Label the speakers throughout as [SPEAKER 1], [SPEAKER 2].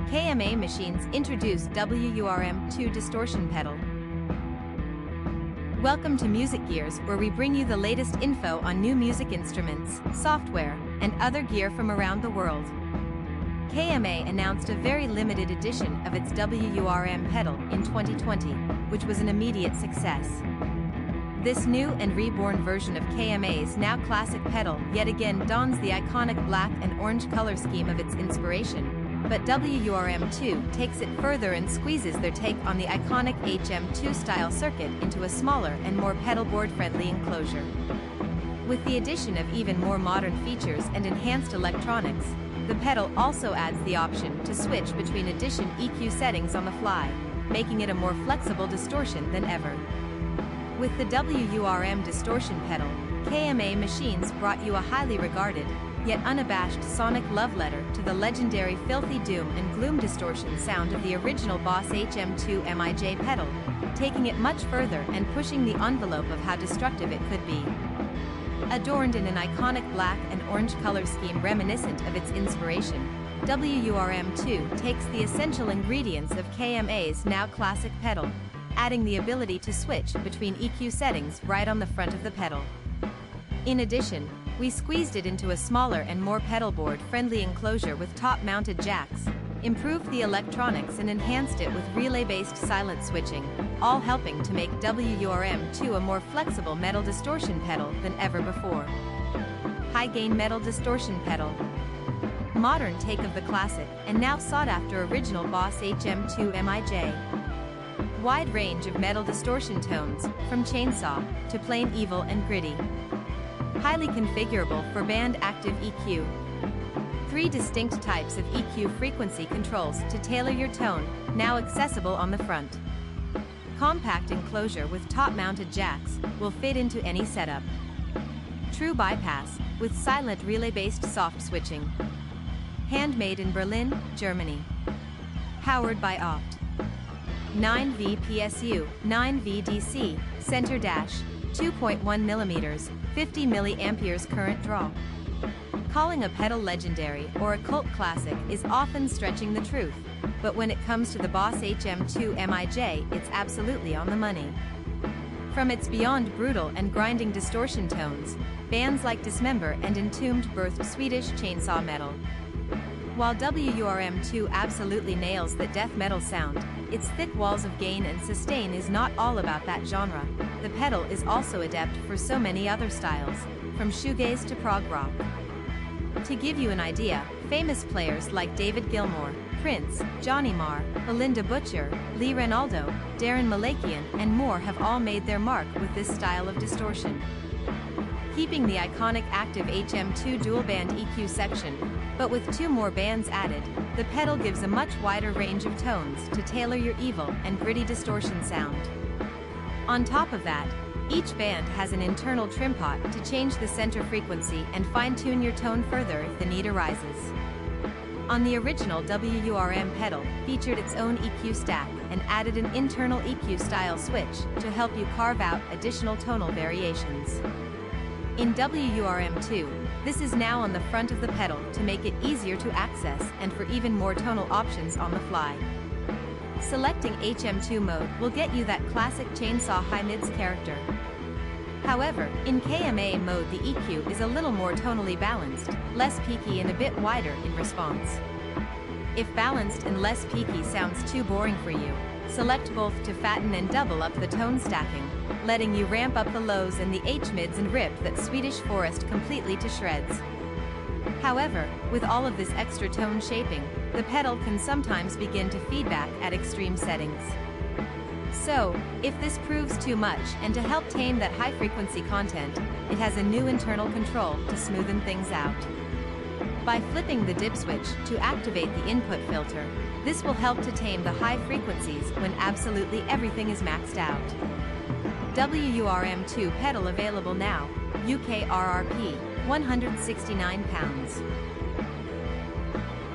[SPEAKER 1] KMA Machines introduced WURM2 Distortion Pedal. Welcome to Music Gears, where we bring you the latest info on new music instruments, software, and other gear from around the world. KMA announced a very limited edition of its WURM pedal in 2020, which was an immediate success. This new and reborn version of KMA's now classic pedal yet again dons the iconic black and orange color scheme of its inspiration, but WURM2 takes it further and squeezes their take on the iconic HM2 style circuit into a smaller and more pedalboard-friendly enclosure. With the addition of even more modern features and enhanced electronics, the pedal also adds the option to switch between addition EQ settings on the fly, making it a more flexible distortion than ever. With the WURM Distortion pedal, KMA Machines brought you a highly regarded, yet unabashed sonic love letter to the legendary filthy doom and gloom distortion sound of the original Boss HM2 MIJ pedal, taking it much further and pushing the envelope of how destructive it could be. Adorned in an iconic black and orange color scheme reminiscent of its inspiration, WURM2 takes the essential ingredients of KMA's now classic pedal, adding the ability to switch between EQ settings right on the front of the pedal. In addition, we squeezed it into a smaller and more pedalboard-friendly enclosure with top-mounted jacks, improved the electronics and enhanced it with relay-based silent switching, all helping to make WURM2 a more flexible metal distortion pedal than ever before. High-gain metal distortion pedal. Modern take of the classic and now sought-after original Boss HM2 MIJ. Wide range of metal distortion tones, from chainsaw to plain evil and gritty. Highly configurable for band active EQ. 3 distinct types of EQ frequency controls to tailor your tone, now accessible on the front. Compact enclosure with top-mounted jacks will fit into any setup. True bypass with silent relay-based soft switching. Handmade in Berlin, Germany. Powered by Opt. 9V PSU, 9V DC, center dash, 2.1 mm, 50 mA current draw. Calling a pedal legendary or a cult classic is often stretching the truth, but when it comes to the Boss HM2 MIJ, it's absolutely on the money. From its beyond brutal and grinding distortion tones, bands like Dismember and Entombed birthed Swedish chainsaw metal. While WURM2 absolutely nails the death metal sound, its thick walls of gain and sustain is not all about that genre. The pedal is also adept for so many other styles, from shoegaze to prog rock. To give you an idea, famous players like David Gilmour, Prince, Johnny Marr, Belinda Butcher, Lee Ranaldo, Darren Malakian, and more have all made their mark with this style of distortion. Keeping the iconic active HM2 dual-band EQ section, but with 2 more bands added, the pedal gives a much wider range of tones to tailor your evil and gritty distortion sound. On top of that, each band has an internal trim pot to change the center frequency and fine-tune your tone further if the need arises. On the original WURM pedal featured its own EQ stack and added an internal EQ style switch to help you carve out additional tonal variations. In WURM2, this is now on the front of the pedal to make it easier to access and for even more tonal options on the fly. Selecting HM2 mode will get you that classic chainsaw high-mids character. However, in KMA mode the EQ is a little more tonally balanced, less peaky and a bit wider in response. If balanced and less peaky sounds too boring for you, select both to fatten and double up the tone stacking, letting you ramp up the lows and the H-mids and rip that Swedish forest completely to shreds. However, with all of this extra tone shaping, the pedal can sometimes begin to feedback at extreme settings. So, if this proves too much and to help tame that high-frequency content, it has a new internal control to smoothen things out. By flipping the dip switch to activate the input filter, this will help to tame the high frequencies when absolutely everything is maxed out. WURM2 pedal available now, UK RRP, £169.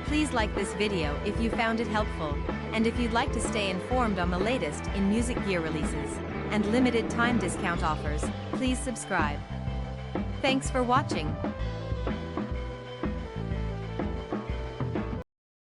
[SPEAKER 1] Please like this video if you found it helpful, and if you'd like to stay informed on the latest in music gear releases and limited time discount offers, please subscribe. Thanks for watching.